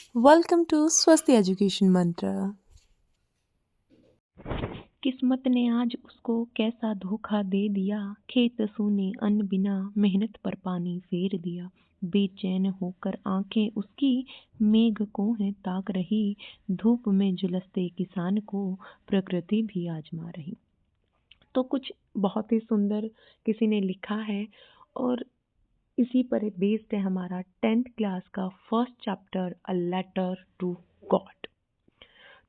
Welcome to Swasti Education Mantra. किस्मत ने आज उसको कैसा धोखा दे दिया, खेत सूने अन्न बिना मेहनत पर पानी फेर दिया। बेचैन होकर आंखें उसकी मेघ को है ताक रही, धूप में झुलसते किसान को प्रकृति भी आजमा रही। तो कुछ बहुत ही सुंदर किसी ने लिखा है और इसी पर बेस्ड है हमारा 10th क्लास का first chapter a letter to God.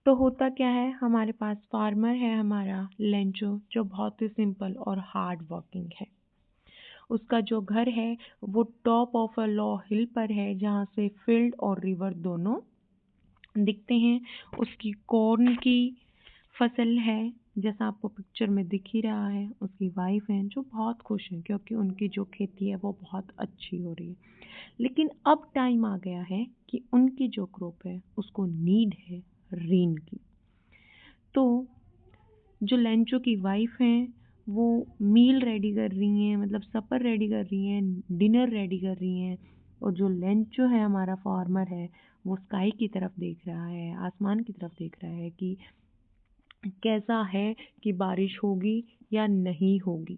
तो होता क्या है, हमारे पास फार्मर है हमारा लेंचो, जो बहुत ही सिंपल और हार्ड वर्किंग है। उसका जो घर है वो टॉप ऑफ अ लॉ हिल पर है, जहाँ से फील्ड और रिवर दोनों दिखते हैं। उसकी कॉर्न की फसल है, जैसा आपको पिक्चर में दिख ही रहा है। उसकी वाइफ है जो बहुत खुश है क्योंकि उनकी जो खेती है वो बहुत अच्छी हो रही है। लेकिन अब टाइम आ गया है कि उनकी जो क्रॉप है उसको नीड है रेन की। तो जो लेंचो की वाइफ हैं वो मील रेडी कर रही हैं, मतलब सपर रेडी कर रही हैं, डिनर रेडी कर रही हैं। और जो लेंचो है हमारा फार्मर है, वो स्काई की तरफ देख रहा है, आसमान की तरफ देख रहा है कि कैसा है कि बारिश होगी या नहीं होगी।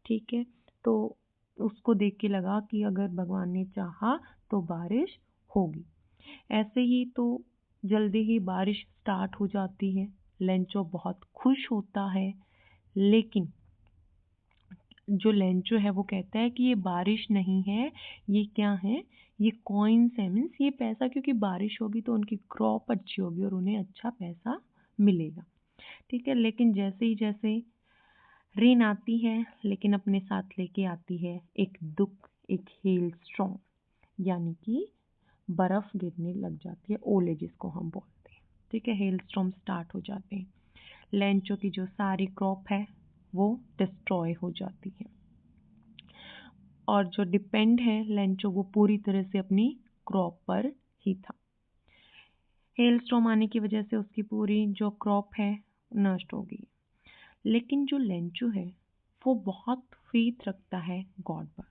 ठीक है, तो उसको देख के लगा कि अगर भगवान ने चाहा तो बारिश होगी। ऐसे ही तो जल्दी ही बारिश स्टार्ट हो जाती है। लेंचो बहुत खुश होता है, लेकिन जो लेंचो है वो कहता है कि ये बारिश नहीं है, ये क्या है, ये कॉइन्स है, मीन्स ये पैसा, क्योंकि बारिश होगी तो उनकी क्रॉप अच्छी होगी और उन्हें अच्छा पैसा मिलेगा। ठीक है, लेकिन जैसे रेन आती है, लेकिन अपने साथ लेके आती है एक दुख, एक हेल स्टॉर्म, यानी कि बर्फ गिरने लग जाती है, ओले जिसको हम बोलते हैं। ठीक है, हेल स्टॉर्म स्टार्ट हो जाते हैं। लेंचो की जो सारी क्रॉप है वो डिस्ट्रॉय हो जाती है, और जो डिपेंड है लेंचो वो पूरी तरह से अपनी क्रॉप पर ही था। हेल स्टॉर्म आने की वजह से उसकी पूरी जो क्रॉप है नष्ट हो गई। लेकिन जो लेंचो है वो बहुत फेथ रखता है गॉड पर,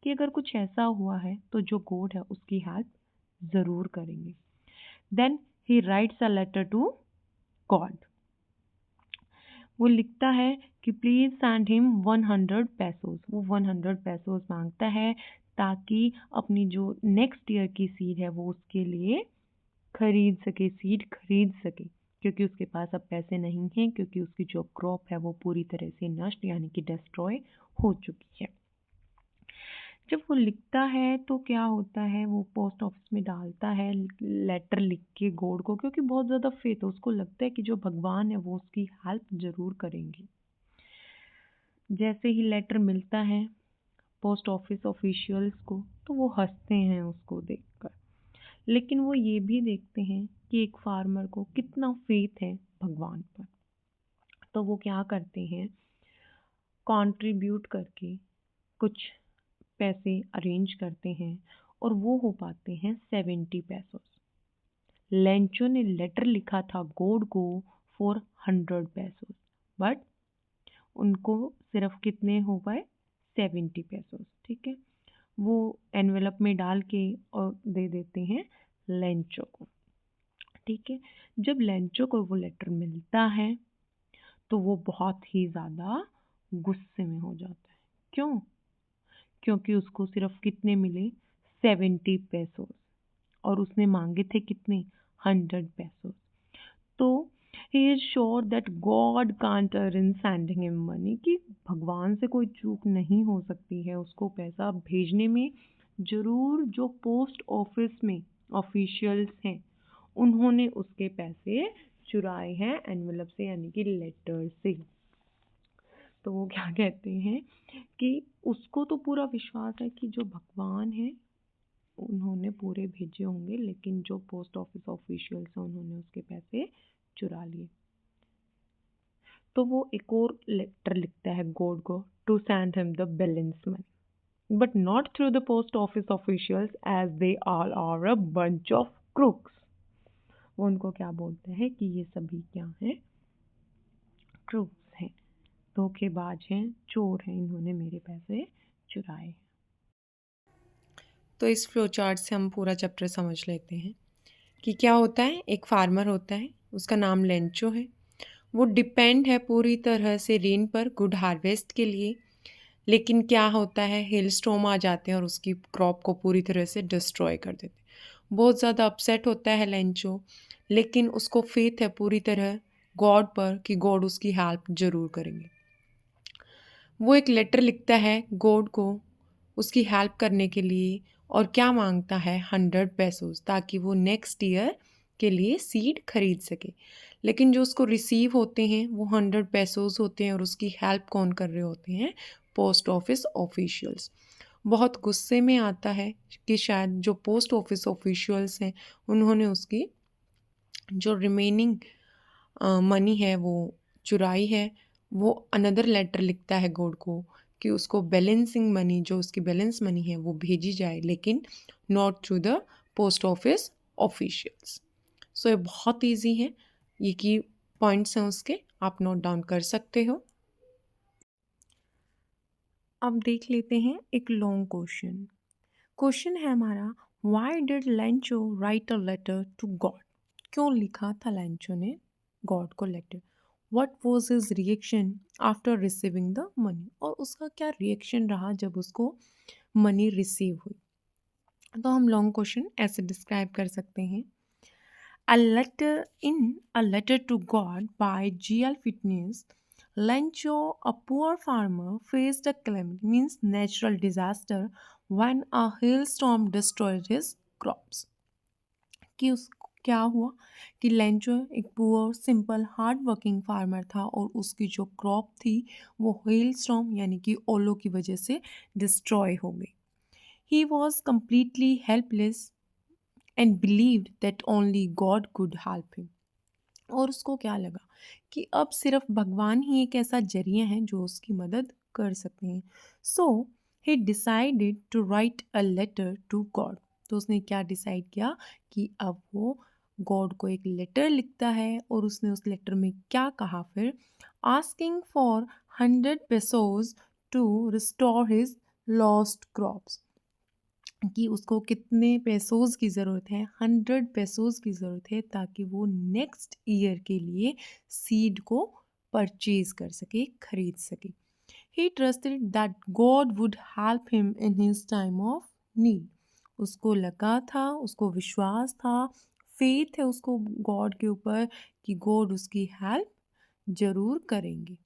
कि अगर कुछ ऐसा हुआ है तो जो गॉड है उसकी हेल्प ज़रूर करेंगे। Then he writes a letter to God. वो लिखता है कि प्लीज़ सेंड हिम 100 पैसोस। वो 100 पैसोस मांगता है ताकि अपनी जो नेक्स्ट ईयर की सीड है वो उसके लिए खरीद सके, सीड खरीद सके, क्योंकि उसके पास अब पैसे नहीं हैं, क्योंकि उसकी जो क्रॉप है वो पूरी तरह से नष्ट यानी कि डिस्ट्रॉय हो चुकी है। जब वो लिखता है तो क्या होता है, वो पोस्ट ऑफिस में डालता है लेटर लिख के गॉड को, क्योंकि बहुत ज़्यादा फेथ है, उसको लगता है कि जो भगवान है वो उसकी हेल्प ज़रूर करेंगे। जैसे ही लेटर मिलता है पोस्ट ऑफिस ऑफिशियल्स को, तो वो हंसते हैं उसको देखकर। लेकिन वो ये भी देखते हैं कि एक फार्मर को कितना फेथ है भगवान पर। तो वो क्या करते हैं, कंट्रीब्यूट करके कुछ पैसे अरेंज करते हैं, और वो हो पाते हैं 70 पैसों। लेंचो ने लेटर लिखा था गॉड को फॉर 100 पैसों, बट उनको सिर्फ कितने हो पाए, 70 पैसों। ठीक है, वो एनवेलप में डाल के और दे देते हैं लेंचो को। ठीक है, जब लेंचो को वो लेटर मिलता है तो वो बहुत ही ज़्यादा गुस्से में हो जाता है। क्यों? क्योंकि उसको सिर्फ कितने मिले, 70 पैसों, और उसने मांगे थे कितने, 100 पैसों। तो he is sure that God can't earn sending him money, कि भगवान से कोई चूक नहीं हो सकती है उसको पैसा भेजने में। जरूर जो पोस्ट ऑफिस में ऑफिशियल्स हैं उन्होंने उसके पैसे चुराए हैं एनवेलप से, यानी कि लेटर से। तो वो क्या कहते हैं कि उसको तो पूरा विश्वास है कि जो भगवान है उन्होंने पूरे भेजे होंगे, लेकिन जो पोस्ट ऑफिस ऑफिशियल्स हैं उन्होंने उसके पैसे चुरा लिए। तो वो एक और लेटर लिखता है गॉड को to send him the balance money, but not through the post office officials as they all are a bunch of crooks. वो उनको क्या बोलते हैं कि ये सभी क्या हैं, क्रूक्स हैं, धोखेबाज हैं, चोर हैं, इन्होंने मेरे पैसे चुराए। तो इस फ्लो चार्ट से हम पूरा चैप्टर समझ लेते हैं कि क्या होता है, एक फार्मर होता है, उसका नाम लेंचो है। वो डिपेंड है पूरी तरह से रेन पर गुड हार्वेस्ट के लिए। लेकिन क्या होता है, हेल स्टॉर्म आ जाते हैं और उसकी क्रॉप को पूरी तरह से डिस्ट्रॉय कर देते हैं। बहुत ज़्यादा अपसेट होता है लेंचो, लेकिन उसको फेथ है पूरी तरह गॉड पर कि गॉड उसकी हेल्प ज़रूर करेंगे। वो एक लेटर लिखता है गॉड को उसकी हेल्प करने के लिए, और क्या मांगता है, 100 पेसोस, ताकि वो नेक्स्ट ईयर के लिए सीड खरीद सके। लेकिन जो उसको रिसीव होते हैं वो 100 पेसोस होते हैं, और उसकी हेल्प कौन कर रहे होते हैं, पोस्ट ऑफिस ऑफिशियल्स। बहुत गुस्से में आता है कि शायद जो पोस्ट ऑफिस ऑफिशियल्स हैं उन्होंने उसकी जो रिमेनिंग मनी है वो चुराई है। वो अनदर लेटर लिखता है गॉड को कि उसको बैलेंसिंग मनी, जो उसकी बैलेंस मनी है वो भेजी जाए, लेकिन not to the post office officials. So ये बहुत ईजी है, ये की पॉइंट्स हैं उसके, आप नोट डाउन कर सकते हो। अब देख लेते हैं एक लॉन्ग क्वेश्चन। क्वेश्चन है हमारा, why did Lencho write a letter to God? क्यों लिखा था लेंचो ने गॉड को letter? What was his reaction after receiving the money? और उसका क्या रिएक्शन रहा जब उसको मनी रिसीव हुई? तो हम लॉन्ग क्वेश्चन ऐसे डिस्क्राइब कर सकते हैं। A letter in A Letter to God by G.L. Fitness, Lencho, a poor farmer, faced a calamity, means natural disaster, when a hailstorm destroyed his crops. कि उस क्या हुआ कि लेंचो एक poor simple hard working farmer था, और उसकी जो क्रॉप थी वो हेल स्टॉर्म यानी कि ओलो की वजह से डिस्ट्रॉय हो गई। He was completely helpless and believed that only God could help him. और उसको क्या लगा कि अब सिर्फ भगवान ही एक ऐसा जरिया है जो उसकी मदद कर सकते हैं। So he decided to write a letter to God. तो उसने क्या डिसाइड किया कि अब वो गॉड को एक लेटर लिखता है, और उसने उस लेटर में क्या कहा फिर, asking for 100 pesos to restore his lost crops. कि उसको कितने पेसोज़ की ज़रूरत है, 100 पेसोज़ की ज़रूरत है, ताकि वो नेक्स्ट ईयर के लिए सीड को परचेज कर सके, खरीद सके। He trusted that God would help him in his time of need. उसको लगा था, उसको विश्वास था, फेथ है उसको गॉड के ऊपर कि गॉड उसकी हेल्प ज़रूर करेंगे।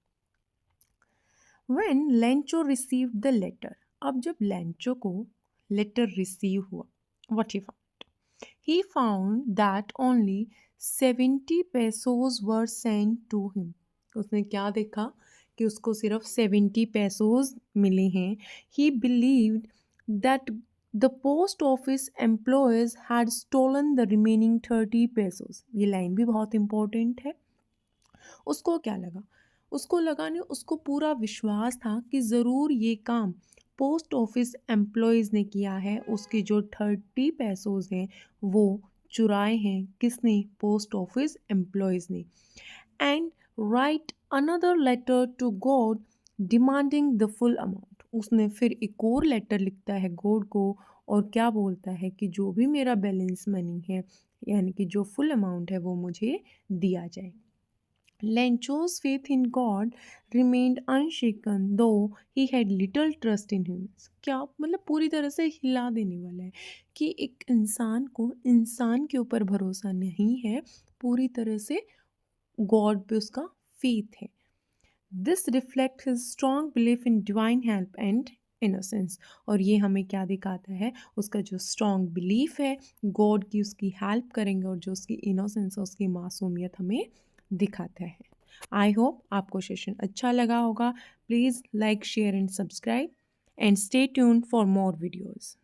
When Lencho received the letter, अब जब लेंचो को लेटर रिसीव हुआ, what he found that only 70 pesos were sent to him. उसने क्या देखा कि उसको सिर्फ 70 pesos मिले हैं। He believed that the post office employees had stolen the remaining 30 pesos. ये लाइन भी बहुत इंपॉर्टेंट है। उसको क्या लगा, उसको लगा नहीं, उसको पूरा विश्वास था कि ज़रूर ये काम पोस्ट ऑफिस एम्प्लॉयज़ ने किया है। उसके जो 30 पेसोज हैं वो चुराए हैं, किसने, पोस्ट ऑफिस एम्प्लॉयज़ ने। And write another letter to God demanding the full amount. उसने फिर एक और लेटर लिखता है गॉड को, और क्या बोलता है कि जो भी मेरा बैलेंस मनी है, यानी कि जो फुल अमाउंट है वो मुझे दिया जाए। Lencho's faith in God remained unshaken, though he had little trust in him. क्या मतलब पूरी तरह से हिला देने वाला है कि एक इंसान को इंसान के ऊपर भरोसा नहीं है, पूरी तरह से गॉड पे उसका फेथ है। This reflect his strong belief in divine help and innocence. और ये हमें क्या दिखाता है, उसका जो स्ट्रॉन्ग बिलीफ है गॉड की उसकी हेल्प करेंगे, और जो उसकी इनोसेंस है उसकी मासूमियत हमें दिखाता है। आई होप आपको सेशन अच्छा लगा होगा। Please like, share and subscribe, and stay tuned for more videos.